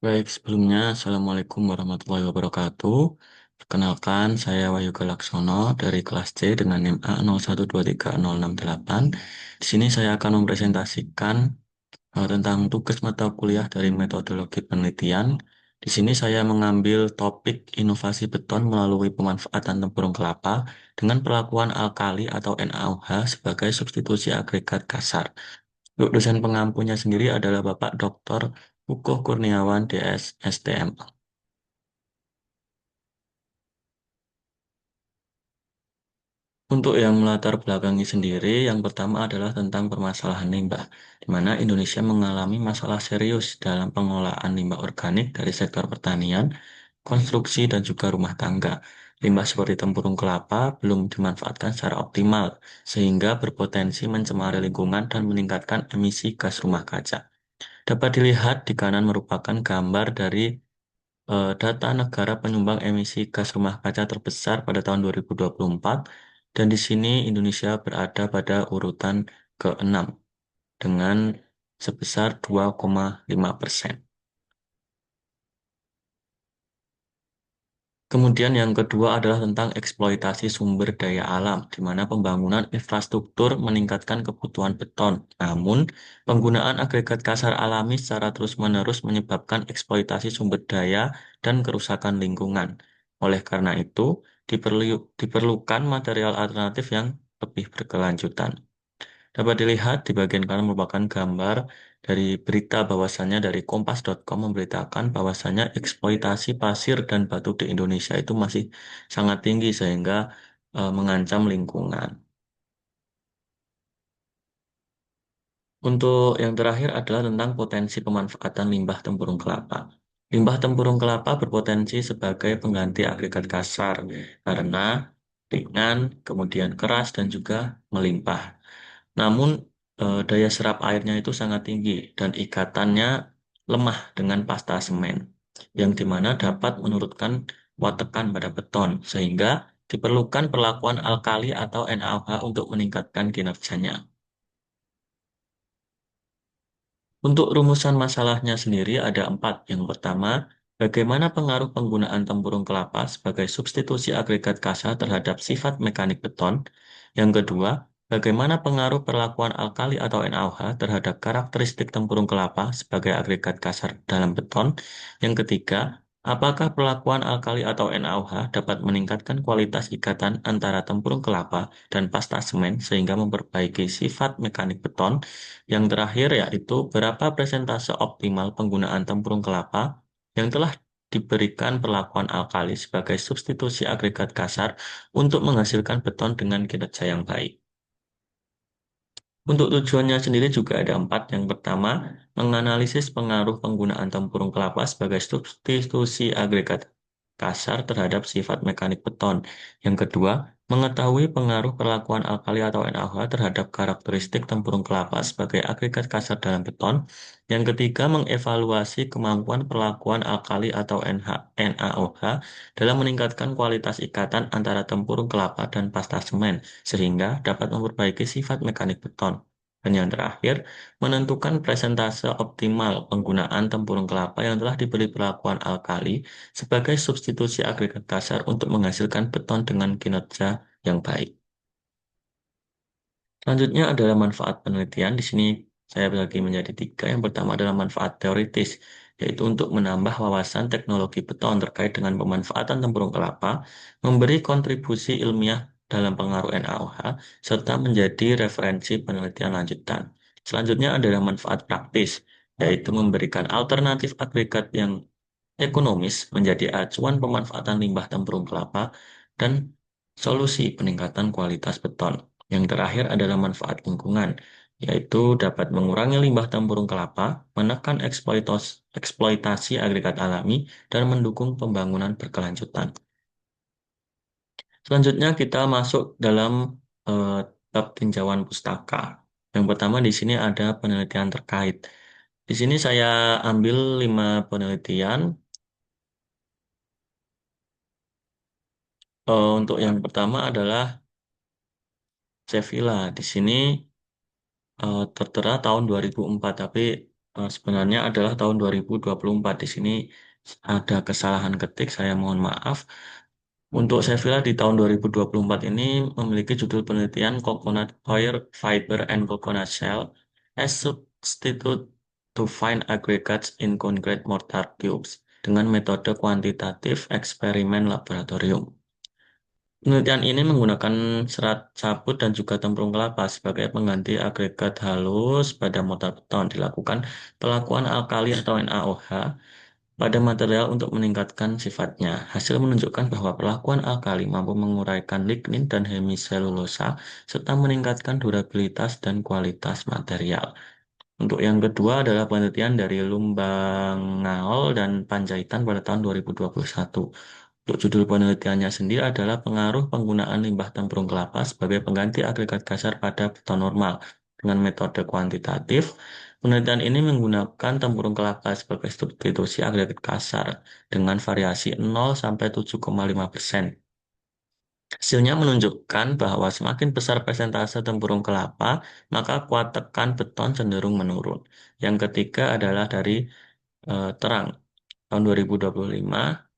Baik, sebelumnya Assalamualaikum warahmatullahi wabarakatuh. Perkenalkan, saya Wahyu Galaksono dari kelas C dengan NIM A01236068. Di sini saya akan mempresentasikan tentang tugas mata kuliah dari metodologi penelitian. Di sini saya mengambil topik inovasi beton melalui pemanfaatan tempurung kelapa dengan perlakuan alkali atau NaOH sebagai substitusi agregat kasar. Untuk dosen pengampunya sendiri adalah Bapak Dr. Kukuh Kurniawan, DS, STM. Untuk yang melatar belakangi sendiri, yang pertama adalah tentang permasalahan limbah, di mana Indonesia mengalami masalah serius dalam pengolahan limbah organik dari sektor pertanian, konstruksi, dan juga rumah tangga. Limbah seperti tempurung kelapa belum dimanfaatkan secara optimal, sehingga berpotensi mencemari lingkungan dan meningkatkan emisi gas rumah kaca. Dapat dilihat di kanan merupakan gambar dari data negara penyumbang emisi gas rumah kaca terbesar pada tahun 2024, dan di sini Indonesia berada pada urutan ke-6 dengan sebesar 2,5%. Kemudian yang kedua adalah tentang eksploitasi sumber daya alam, di mana pembangunan infrastruktur meningkatkan kebutuhan beton. Namun, penggunaan agregat kasar alami secara terus-menerus menyebabkan eksploitasi sumber daya dan kerusakan lingkungan. Oleh karena itu, diperlukan material alternatif yang lebih berkelanjutan. Dapat dilihat di bagian kanan merupakan gambar dari berita bahwasannya dari kompas.com memberitakan bahwasannya eksploitasi pasir dan batu di Indonesia itu masih sangat tinggi sehingga mengancam lingkungan. Untuk yang terakhir adalah tentang potensi pemanfaatan limbah tempurung kelapa. Limbah tempurung kelapa berpotensi sebagai pengganti agregat kasar karena ringan, kemudian keras, dan juga melimpah. Namun daya serap airnya itu sangat tinggi dan ikatannya lemah dengan pasta semen, yang dimana dapat menurunkan watekan pada beton, sehingga diperlukan perlakuan alkali atau NaOH untuk meningkatkan kinerjanya. Untuk rumusan masalahnya sendiri ada empat. Yang pertama, bagaimana pengaruh penggunaan tempurung kelapa sebagai substitusi agregat kasar terhadap sifat mekanik beton. Yang kedua, bagaimana pengaruh perlakuan alkali atau NaOH terhadap karakteristik tempurung kelapa sebagai agregat kasar dalam beton. Yang ketiga, apakah perlakuan alkali atau NaOH dapat meningkatkan kualitas ikatan antara tempurung kelapa dan pasta semen sehingga memperbaiki sifat mekanik beton. Yang terakhir yaitu berapa persentase optimal penggunaan tempurung kelapa yang telah diberikan perlakuan alkali sebagai substitusi agregat kasar untuk menghasilkan beton dengan kinerja yang baik. Untuk tujuannya sendiri juga ada empat. Yang pertama, menganalisis pengaruh penggunaan tempurung kelapa sebagai substitusi agregat kasar terhadap sifat mekanik beton. Yang kedua, mengetahui pengaruh perlakuan alkali atau NaOH terhadap karakteristik tempurung kelapa sebagai agregat kasar dalam beton. Yang ketiga, mengevaluasi kemampuan perlakuan alkali atau NaOH dalam meningkatkan kualitas ikatan antara tempurung kelapa dan pasta semen, sehingga dapat memperbaiki sifat mekanik beton. Dan yang terakhir, menentukan presentase optimal penggunaan tempurung kelapa yang telah diberi perlakuan alkali sebagai substitusi agregat kasar untuk menghasilkan beton dengan kinerja yang baik. Selanjutnya adalah manfaat penelitian. Di sini saya bagi menjadi tiga. Yang pertama adalah manfaat teoritis, yaitu untuk menambah wawasan teknologi beton terkait dengan pemanfaatan tempurung kelapa, memberi kontribusi ilmiah dalam pengaruh NaOH, serta menjadi referensi penelitian lanjutan. Selanjutnya adalah manfaat praktis, yaitu memberikan alternatif agregat yang ekonomis menjadi acuan pemanfaatan limbah tempurung kelapa dan solusi peningkatan kualitas beton. Yang terakhir adalah manfaat lingkungan, yaitu dapat mengurangi limbah tempurung kelapa, menekan eksploitasi agregat alami, dan mendukung pembangunan berkelanjutan. Selanjutnya kita masuk dalam eh, bab tinjauan pustaka. Yang pertama di sini ada penelitian terkait. Di sini saya ambil 5 penelitian. Untuk yang pertama adalah Sevilla. Di sini tertera tahun 2004, tapi Sebenarnya adalah tahun 2024. Di sini ada kesalahan ketik, saya mohon maaf. Untuk Sevilla di tahun 2024 ini memiliki judul penelitian Coconut Oil, Fiber, and Coconut Shell as Substitute to Find Aggregates in Concrete Mortar Cubes dengan metode kuantitatif eksperimen laboratorium. Penelitian ini menggunakan serat cabut dan juga tempurung kelapa sebagai pengganti agregat halus pada mortar beton. Dilakukan pelakuan alkali atau NaOH pada material untuk meningkatkan sifatnya. Hasil menunjukkan bahwa perlakuan alkali mampu menguraikan lignin dan hemiselulosa serta meningkatkan durabilitas dan kualitas material. Untuk yang kedua adalah penelitian dari Lumbangaol dan Panjaitan pada tahun 2021. Untuk judul penelitiannya sendiri adalah pengaruh penggunaan limbah tempurung kelapa sebagai pengganti agregat kasar pada beton normal. Dengan metode kuantitatif, penelitian ini menggunakan tempurung kelapa sebagai substitusi agregat kasar dengan variasi 0 sampai 7,5%. Hasilnya menunjukkan bahwa semakin besar persentase tempurung kelapa, maka kuat tekan beton cenderung menurun. Yang ketiga adalah dari terang tahun 2025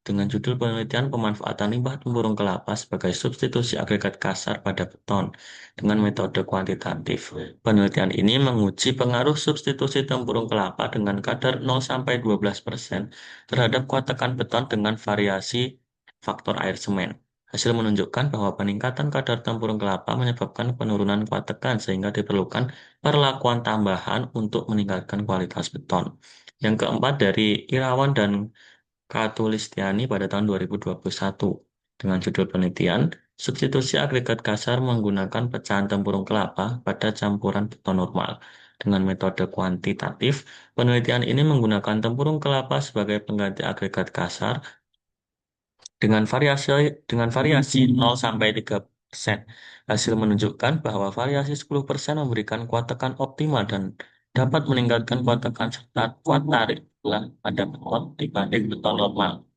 dengan judul penelitian pemanfaatan limbah tempurung kelapa sebagai substitusi agregat kasar pada beton dengan metode kuantitatif. Penelitian ini menguji pengaruh substitusi tempurung kelapa dengan kadar 0 sampai 12% terhadap kuat tekan beton dengan variasi faktor air semen. Hasil menunjukkan bahwa peningkatan kadar tempurung kelapa menyebabkan penurunan kuat tekan sehingga diperlukan perlakuan tambahan untuk meningkatkan kualitas beton. Yang keempat dari Irawan dan Katulistiani pada tahun 2021 dengan judul penelitian substitusi agregat kasar menggunakan pecahan tempurung kelapa pada campuran beton normal. Dengan metode kuantitatif, penelitian ini menggunakan tempurung kelapa sebagai pengganti agregat kasar dengan variasi 0 sampai 3%. Hasil menunjukkan bahwa variasi 10% memberikan kuat tekan optimal dan dapat meningkatkan kuat tekan serta kuat tarik tulang pada beton dibanding beton normal.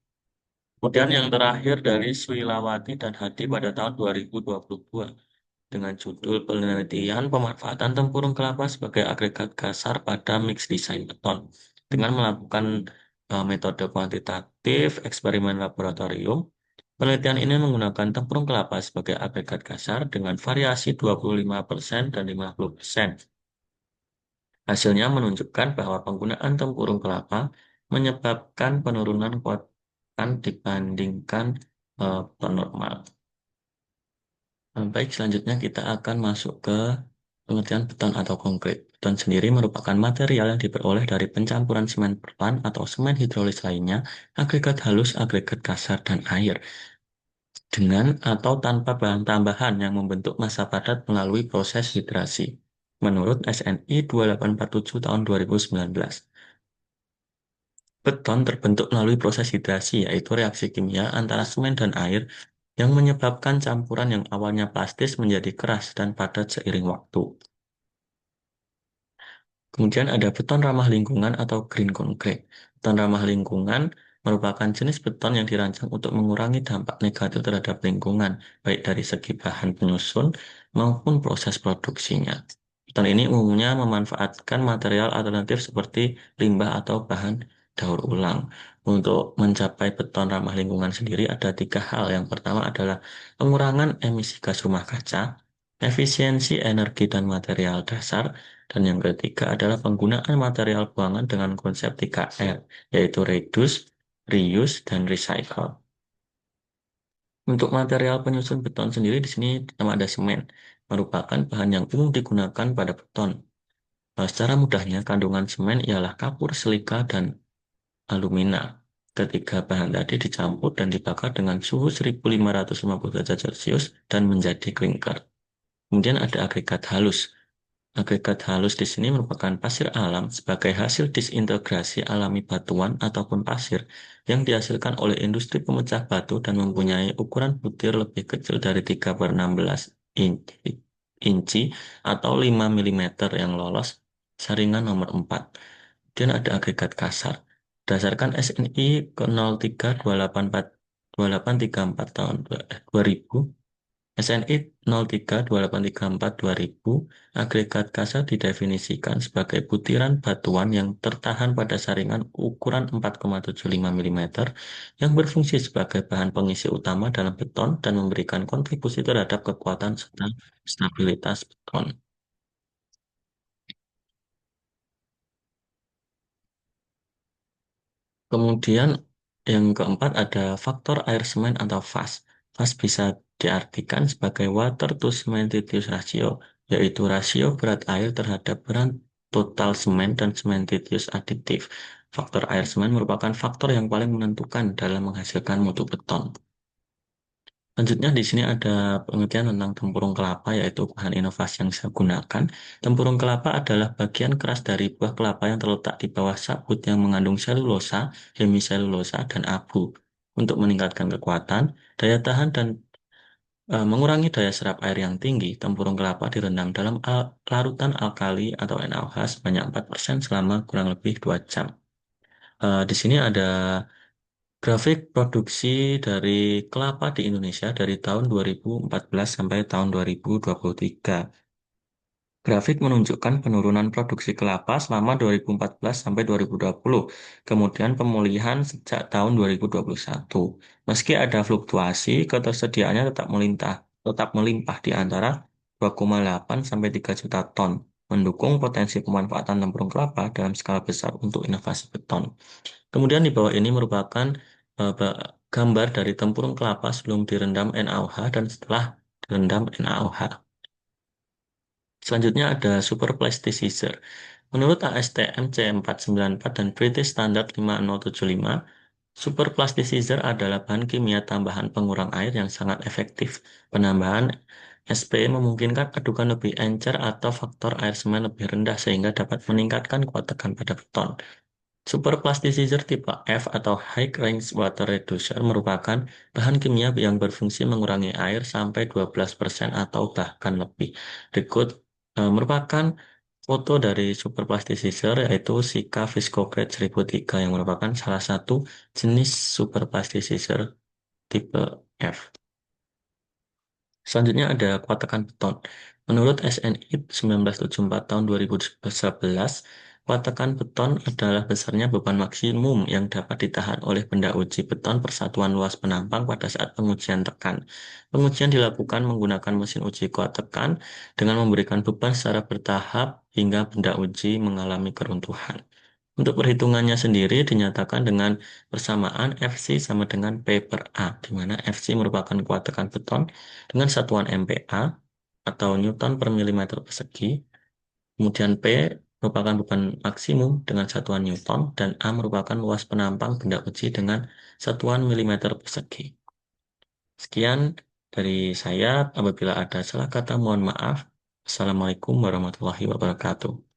Kemudian yang terakhir dari Swilawati dan Hadi pada tahun 2022 dengan judul penelitian pemanfaatan tempurung kelapa sebagai agregat kasar pada mix desain beton dengan melakukan metode kuantitatif eksperimen laboratorium. Penelitian ini menggunakan tempurung kelapa sebagai agregat kasar dengan variasi 25% dan 50%. Hasilnya menunjukkan bahwa penggunaan tempurung kelapa menyebabkan penurunan kuatan dibandingkan beton normal. Baik, selanjutnya kita akan masuk ke pengertian beton atau konkrit. Beton sendiri merupakan material yang diperoleh dari pencampuran semen pelan atau semen hidrolis lainnya, agregat halus, agregat kasar, dan air. Dengan atau tanpa bahan tambahan yang membentuk massa padat melalui proses hidrasi. Menurut SNI 2847 tahun 2019. Beton terbentuk melalui proses hidrasi, yaitu reaksi kimia antara semen dan air yang menyebabkan campuran yang awalnya plastis menjadi keras dan padat seiring waktu. Kemudian ada beton ramah lingkungan atau green concrete. Beton ramah lingkungan merupakan jenis beton yang dirancang untuk mengurangi dampak negatif terhadap lingkungan, baik dari segi bahan penyusun maupun proses produksinya. Beton ini umumnya memanfaatkan material alternatif seperti limbah atau bahan daur ulang. Untuk mencapai beton ramah lingkungan sendiri ada tiga hal. Yang pertama adalah pengurangan emisi gas rumah kaca, efisiensi energi dan material dasar, dan yang ketiga adalah penggunaan material buangan dengan konsep 3R, yaitu reduce, reuse, dan recycle. Untuk material penyusun beton sendiri di sini pertama ada semen, merupakan bahan yang umum digunakan pada beton. Secara mudahnya, kandungan semen ialah kapur, silika, dan alumina. Ketiga bahan tadi dicampur dan dibakar dengan suhu 1550 derajat Celcius dan menjadi klinker. Kemudian ada agregat halus. Agregat halus di sini merupakan pasir alam sebagai hasil disintegrasi alami batuan ataupun pasir yang dihasilkan oleh industri pemecah batu dan mempunyai ukuran butir lebih kecil dari 3/16 inci, inci atau 5 milimeter yang lolos saringan nomor 4. Dan ada agregat kasar. Berdasarkan SNI ke 03 28 2834 tahun 2000, SNI 032834-2000, agregat kasar didefinisikan sebagai butiran batuan yang tertahan pada saringan ukuran 4,75 mm yang berfungsi sebagai bahan pengisi utama dalam beton dan memberikan kontribusi terhadap kekuatan serta stabilitas beton. Kemudian yang keempat ada faktor air semen atau FAS. FAS bisa diartikan sebagai water to cementitious ratio, yaitu rasio berat air terhadap berat total semen dan cementitious aditif. Faktor air semen merupakan faktor yang paling menentukan dalam menghasilkan mutu beton. Selanjutnya di sini ada pengertian tentang tempurung kelapa, yaitu bahan inovasi yang saya gunakan. Tempurung kelapa adalah bagian keras dari buah kelapa yang terletak di bawah sabut yang mengandung selulosa, hemiselulosa, dan abu. Untuk meningkatkan kekuatan, daya tahan, dan mengurangi daya serap air yang tinggi, tempurung kelapa direndam dalam larutan alkali atau NaOH sebanyak 4% selama kurang lebih 2 jam. Di sini ada grafik produksi dari kelapa di Indonesia dari tahun 2014 sampai tahun 2023. Grafik menunjukkan penurunan produksi kelapa selama 2014 sampai 2020, kemudian pemulihan sejak tahun 2021. Meski ada fluktuasi, ketersediaannya tetap melimpah di antara 2,8 sampai 3 juta ton, mendukung potensi pemanfaatan tempurung kelapa dalam skala besar untuk inovasi beton. Kemudian di bawah ini merupakan gambar dari tempurung kelapa sebelum direndam NaOH dan setelah direndam NaOH. Selanjutnya ada super plasticizer. Menurut ASTM C494 dan British Standard 5075, super plasticizer adalah bahan kimia tambahan pengurang air yang sangat efektif. Penambahan SP memungkinkan adukan lebih encer atau faktor air semen lebih rendah sehingga dapat meningkatkan kuat tekan pada beton. Superplasticizer tipe F atau High Range Water Reducer merupakan bahan kimia yang berfungsi mengurangi air sampai 12% atau bahkan lebih. Berikut merupakan foto dari superplasticizer yaitu Sika Viscocrete 1003 yang merupakan salah satu jenis superplasticizer tipe F. Selanjutnya ada kuat tekan beton. Menurut SNI 1974 tahun 2011, kuat tekan beton adalah besarnya beban maksimum yang dapat ditahan oleh benda uji beton persatuan luas penampang pada saat pengujian tekan. Pengujian dilakukan menggunakan mesin uji kuat tekan dengan memberikan beban secara bertahap hingga benda uji mengalami keruntuhan. Untuk perhitungannya sendiri dinyatakan dengan persamaan Fc sama dengan P per A, di mana Fc merupakan kuat tekan beton dengan satuan MPa atau Newton per milimeter persegi, kemudian P merupakan beban maksimum dengan satuan Newton, dan A merupakan luas penampang benda uji dengan satuan milimeter persegi. Sekian dari saya, apabila ada salah kata mohon maaf. Assalamualaikum warahmatullahi wabarakatuh.